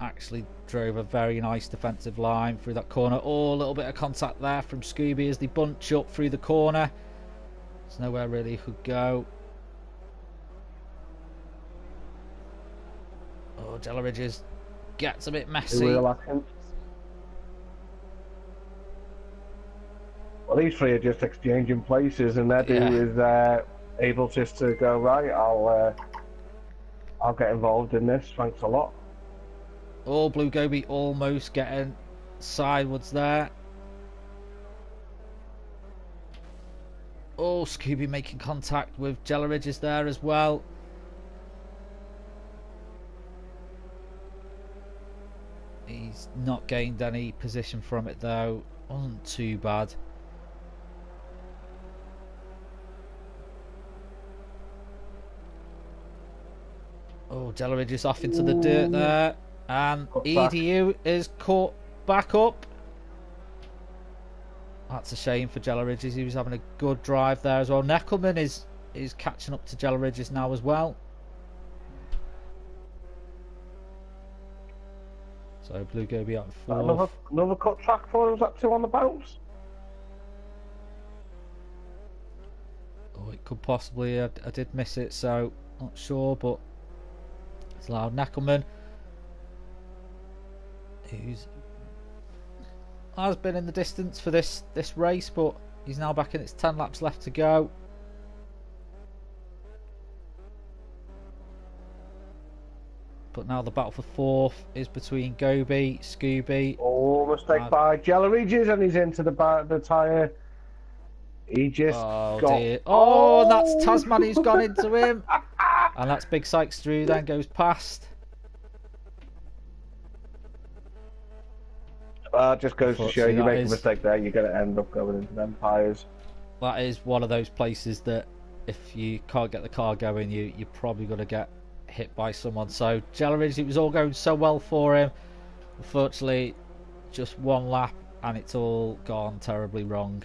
actually drove a very nice defensive line through that corner. Oh, a little bit of contact there from Scooby as they bunch up through the corner. There's nowhere really he could go. Oh, Gelridges gets a bit messy. Well, these three are just exchanging places, and Edu is able just to go, right, I'll get involved in this, thanks a lot. Oh, Blue Goby almost getting sideways there. Oh, Scooby making contact with Jelleridges there as well. He's not gained any position from it though. Wasn't too bad. Oh, Jelleridges off into the dirt there. And EDU is caught back up. That's a shame for Jelleridges. He was having a good drive there as well. Neckelman is catching up to Jelleridges now as well. So Blue Goby out fourth. Another cut track for him. Was that two on the bounce? Oh, it could possibly. I did miss it, so not sure, but it's allowed Neckelman, who's has been in the distance for this race, but he's now back in. It's 10 laps left to go. But now the battle for fourth is between Goby, Scooby. Oh, mistake by Jelleridges, and he's into the tyre. He just got... Dear. Oh, and that's Tasman who's gone into him. And that's Big Sykes through, then goes past. Just goes to show you make a mistake there, you're going to end up going into them tyres. That is one of those places that if you can't get the car going, you're probably going to get hit by someone. So Jelleridge, it was all going so well for him. Unfortunately, just one lap and it's all gone terribly wrong.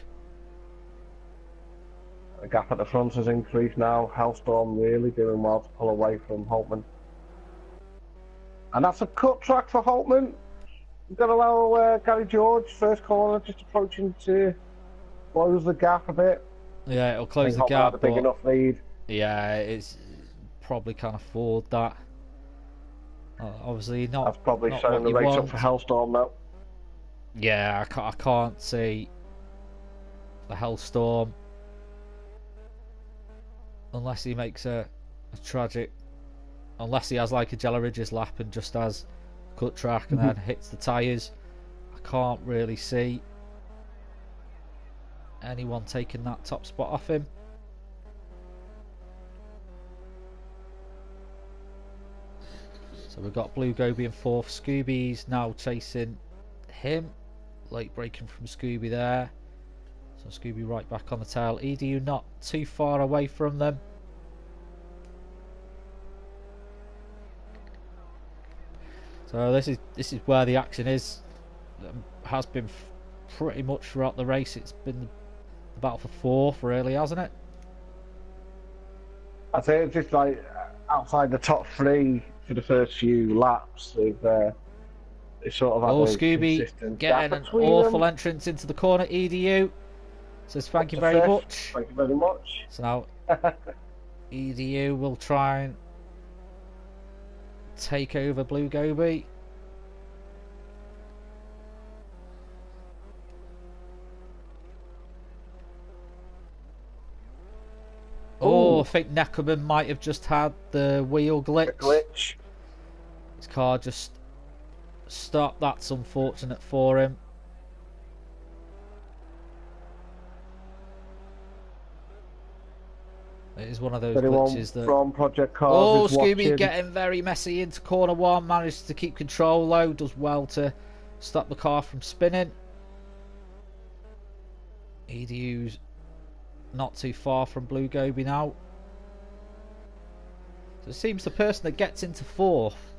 The gap at the front has increased now. Hellstorm really doing well to pull away from Holtman. And that's a cut track for Holtman. We've got to allow Gary George, first corner, just approaching to close the gap a bit. Yeah, it'll close the gap. Had a big enough lead. Yeah, it's probably can't afford that. Obviously not. That's probably not showing the race want. up for Hellstorm now. Yeah, I can't see the Hellstorm unless he makes a tragic, unless he has like a Jelleridges lap and just has cut track and then hits the tyres. I can't really see anyone taking that top spot off him. So we've got Blue Goby in fourth. Scooby's now chasing him. Late braking from Scooby there. So Scooby right back on the tail. EDU not too far away from them. So this is where the action is. Has been pretty much throughout the race. It's been the battle for fourth, really, hasn't it? I'd say it's just like outside the top three for the first few laps. They've sort of had a Scooby getting an awful entrance into the corner. EDU says thank you very much. Thank you very much. So now EDU will try and take over Blue Goby. Oh, I think Neckerman might have just had the wheel glitch. His car just stopped. That's unfortunate for him. It is one of those glitches that... From Project Cars Scooby getting very messy into corner one. Manages to keep control though. Does well to stop the car from spinning. EDU's not too far from Blue Goby now. So it seems the person that gets into fourth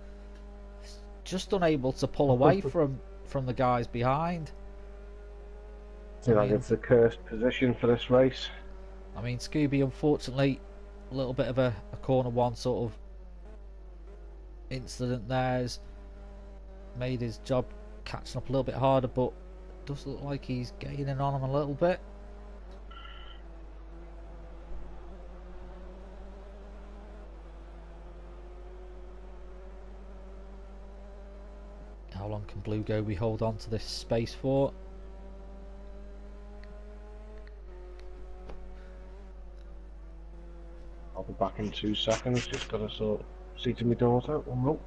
is just unable to pull away from the guys behind. Seems like it's a cursed position for this race. I mean, Scooby, unfortunately, a little bit of a corner one sort of incident there has made his job catching up a little bit harder, but it does look like he's gaining on him a little bit. How long can Blue Goby hold on to this space for? I'll be back in 2 seconds. Just got to sort of see to my daughter. One more.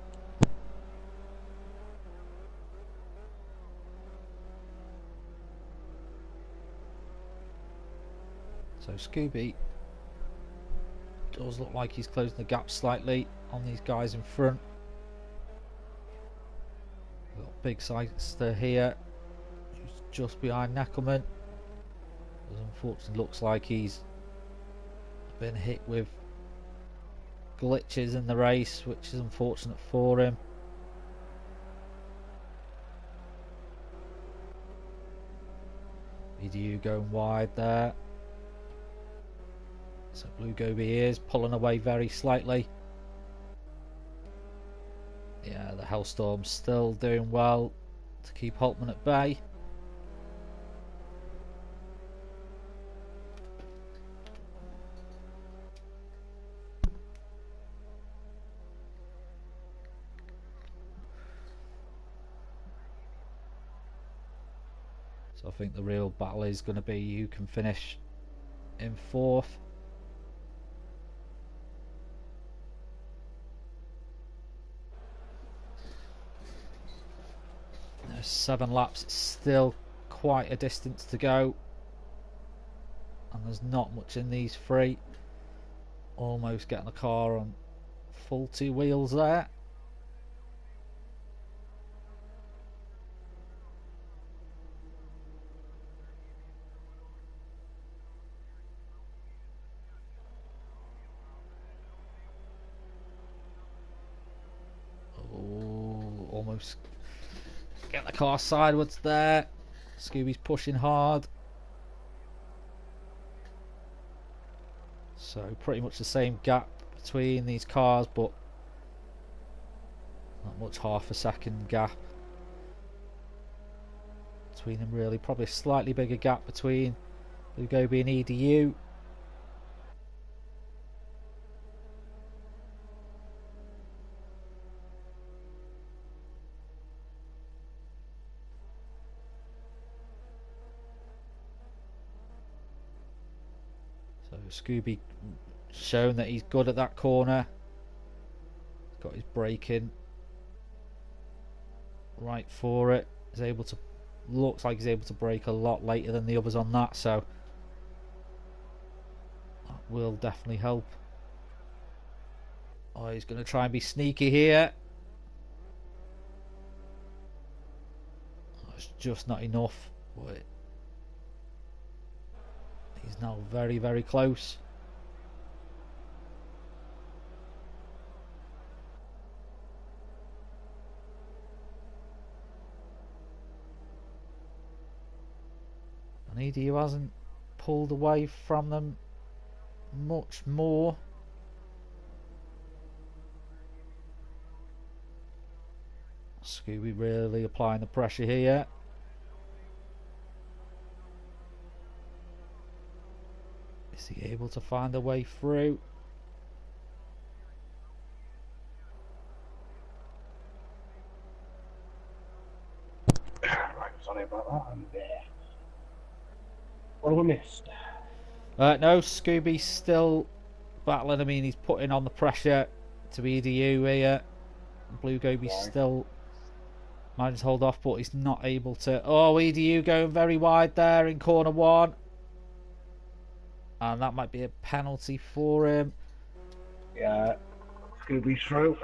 So Scooby does look like he's closing the gap slightly on these guys in front. We've got Big Sister here, who's just behind Neckelman. Unfortunately, looks like he's been hit with glitches in the race, which is unfortunate for him. EDU going wide there. So Blue Goby is pulling away very slightly. Yeah, the Hellstorm's still doing well to keep Holtman at bay. So I think the real battle is going to be who can finish in fourth. There's 7 laps, it's still quite a distance to go, and there's not much in these 3. Almost getting the car on full 2 wheels there. Oh, almost get the car sideways there. Scooby's pushing hard. So pretty much the same gap between these cars, but not much, half a second gap between them really. Probably a slightly bigger gap between Blue Goby and EDU. So Scooby shown that he's good at that corner. He's got his braking right for it. He's able to, looks like he's able to brake a lot later than the others on that, so that will definitely help. Oh, he's going to try and be sneaky here. Oh, it's just not enough. But he's now very, very close. And EDU hasn't pulled away from them much more. Scooby really applying the pressure here. Is he able to find a way through? Right, sorry about that. I'm there. What have we missed? No, Scooby's still battling. I mean, he's putting on the pressure to EDU here. Blue Goby's still managed to hold off, but he's not able to. Oh, EDU going very wide there in corner 1. And that might be a penalty for him. Yeah, Scooby's through.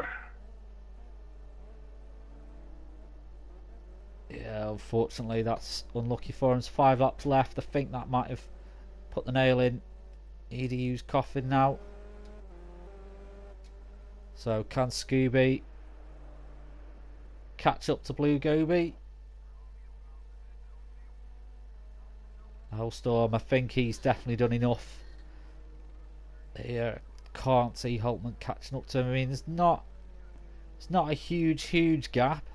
Yeah, unfortunately that's unlucky for him. There's 5 laps left. I think that might have put the nail in EDU's coffin now. So can Scooby catch up to Blue Goby? Hellstorm, I think he's definitely done enough here. Can't see Holtman catching up to him. I mean, it's not a huge gap,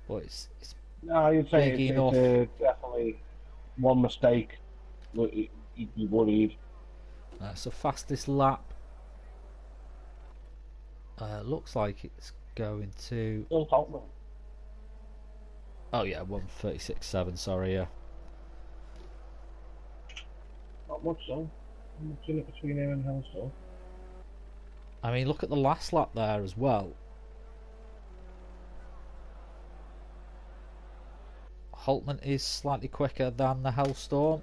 but it's No, you'd say big enough. It's definitely one mistake. You'd be worried. That's the fastest lap. Looks like it's going to. Still Holtman. Oh yeah, 1:36.7. Sorry, yeah. Not much so. What's in it between him and Hellstorm? I mean, look at the last lap there as well. Holtman is slightly quicker than the Hellstorm.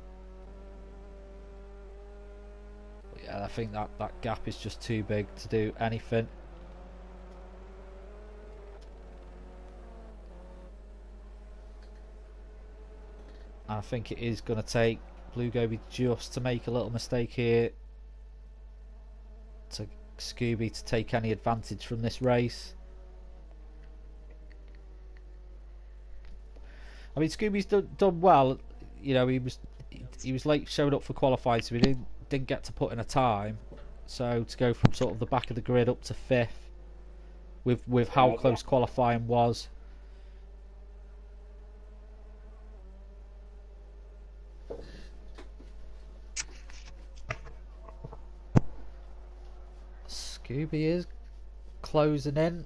But yeah, I think that gap is just too big to do anything. I think it is going to take Blue Goby just to make a little mistake here to Scooby to take any advantage from this race. I mean, Scooby's done well. You know, he was late, showed up for qualifying, so he didn't get to put in a time. So to go from sort of the back of the grid up to fifth, with how close qualifying was. Scooby is closing in.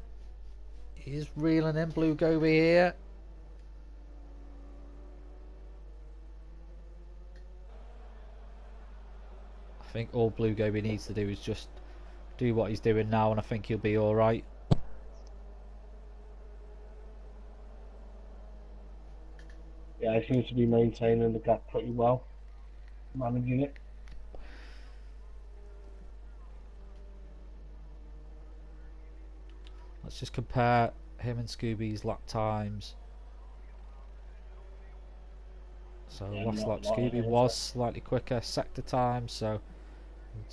He's reeling in Blue Goby here. I think all Blue Goby needs to do is just do what he's doing now, and I think he'll be alright. Yeah, he seems to be maintaining the gap pretty well, managing it. Let's just compare him and Scooby's lap times. So Yeah, last lap Scooby was slightly quicker sector time, so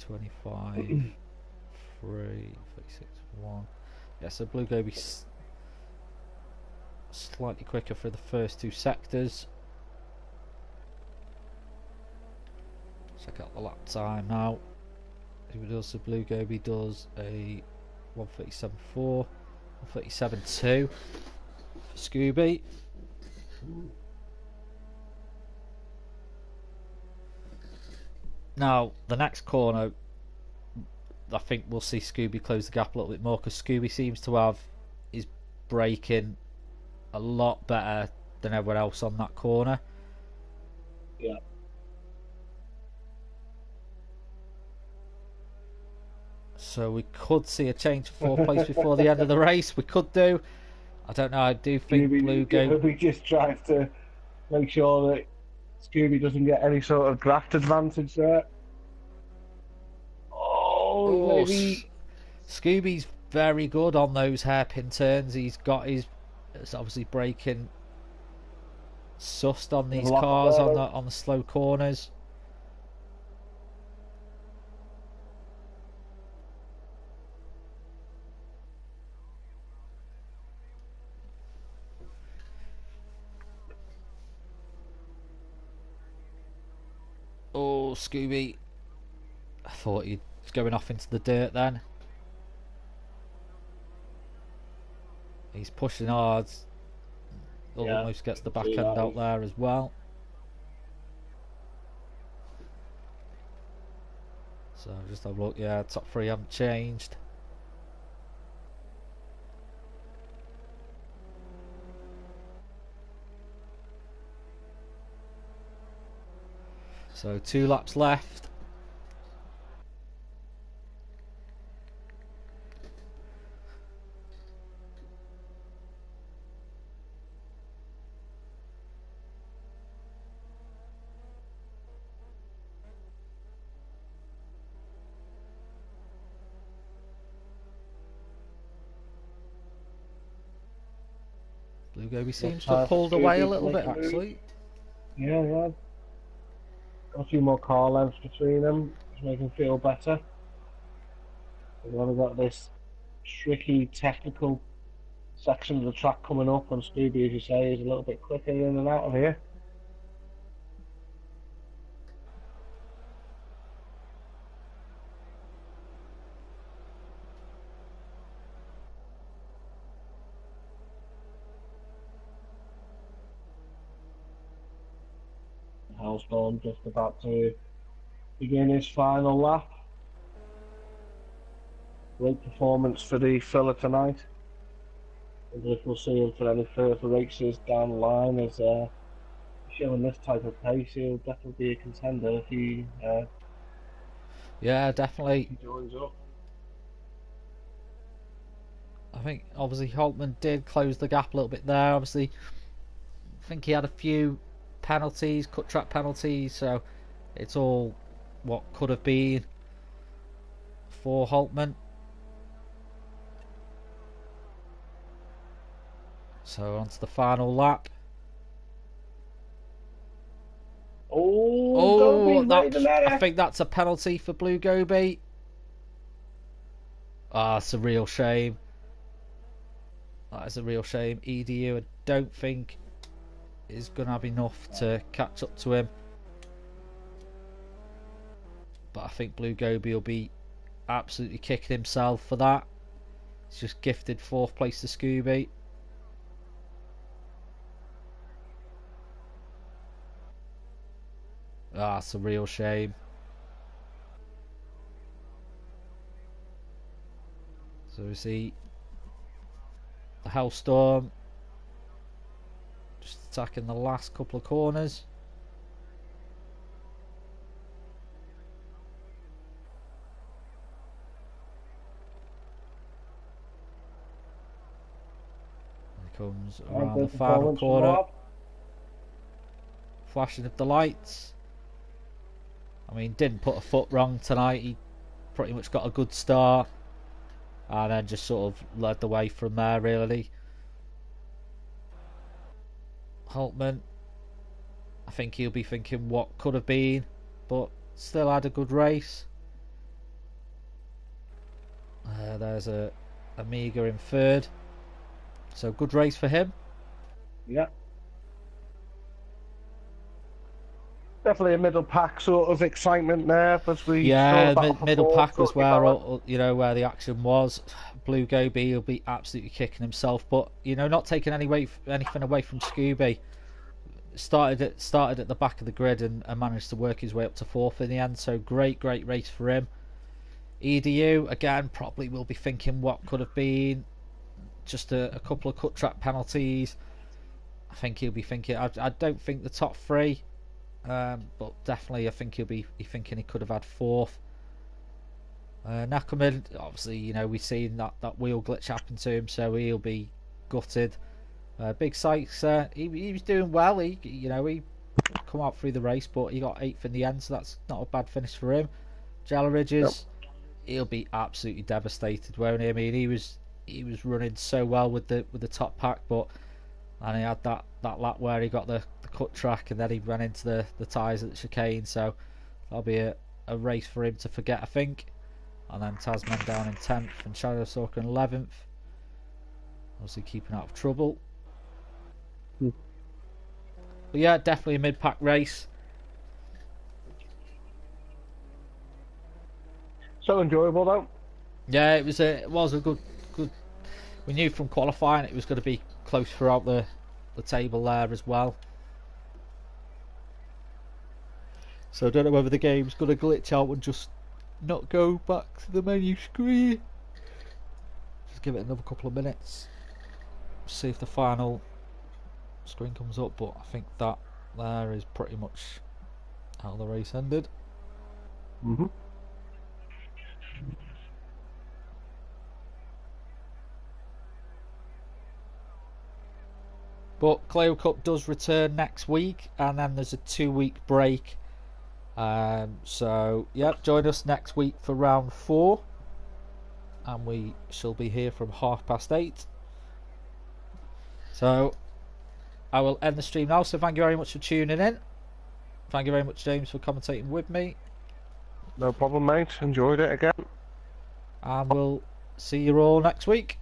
25 3 36 1. Yeah, so Blue Goby's slightly quicker for the first two sectors. Check out the lap time now. So Blue Goby does a 1:37.4, 1:37.2 for Scooby. Now, the next corner, I think we'll see Scooby close the gap a little bit more, because Scooby seems to have his braking a lot better than everyone else on that corner. Yeah. So we could see a change of fourth place before the end of the race. We could do. I don't know. I do think Blue Goby. We just tries to make sure that Scooby doesn't get any sort of draft advantage there. Oh, maybe. Scooby's very good on those hairpin turns. He's got his. It's obviously braking sussed on these cars on the slow corners. Oh, Scooby. I thought he was going off into the dirt then. He's pushing hard. Almost gets the back end out there as well. So just have a look. Yeah, top three haven't changed. So 2 laps left. Blue Goby seems to have pulled away a little bit, actually. Yeah. A few more car lengths between them to make them feel better. We've only got this tricky technical section of the track coming up, and Scooby, as you say, is a little bit quicker in and out of here. Hellstorm just about to begin his final lap. Great performance for the filler tonight. And if we'll see him for any further races down the line, as showing this type of pace, he'll definitely be a contender if he Yeah, definitely. He joins up. I think obviously Holtman did close the gap a little bit there. Obviously, I think he had a few penalties, cut track penalties, so it's all what could have been for Holtman. So on to the final lap. Oh, Oh, Gobi's made an I error. think that's a penalty for Blue Gobi. Ah, it's a real shame. That is a real shame. EDU, I don't think is going to have enough to catch up to him. But I think Blue Gobi will be absolutely kicking himself for that. He's just gifted 4th place to Scooby. Ah, it's a real shame. So we see the Hellstorm just attacking the last couple of corners. He comes around the final corner. Flashing of the lights. I mean, didn't put a foot wrong tonight. He pretty much got a good start and then just sort of led the way from there, really. Holtman, I think he'll be thinking what could have been, but still had a good race. There's a Amiga in 3rd, so good race for him. Yeah. Definitely a middle pack sort of excitement there as we saw the battle for middle fourth, pack was where where the action was. Blue Gobi will be absolutely kicking himself, but not taking anything away from Scooby. Started at the back of the grid and managed to work his way up to 4th in the end. So great race for him. EDU again probably will be thinking what could have been. Just a couple of cut track penalties. I think he'll be thinking. I don't think the top 3. But definitely I think he'll be thinking he could have had 4th. Nakaman, obviously, we've seen that wheel glitch happen to him, so he'll be gutted. Big Sykes, he was doing well. He come out through the race, but he got 8th in the end, so that's not a bad finish for him. Jelleridges, he'll be absolutely devastated, won't he? I mean, he was running so well with the top pack, and he had that lap where he got the cut track and then he ran into the tyres at the chicane, so that'll be a race for him to forget, I think. And then Tasman down in 10th and Shadow Stalker in 11th, obviously keeping out of trouble. But yeah, definitely a mid-pack race. So enjoyable though. Yeah, it was a good. We knew from qualifying it was going to be close throughout the table there as well. So I don't know whether the game's going to glitch out and just not go back to the menu screen. Just give it another couple of minutes. See if the final screen comes up, but I think that there is pretty much how the race ended. But Clio Cup does return next week, and then there's a 2-week break. So yeah, join us next week for round 4, and we shall be here from 8:30. So I will end the stream now. So thank you very much for tuning in. Thank you very much, James, for commentating with me. No problem, mate. Enjoyed it again. And we'll see you all next week.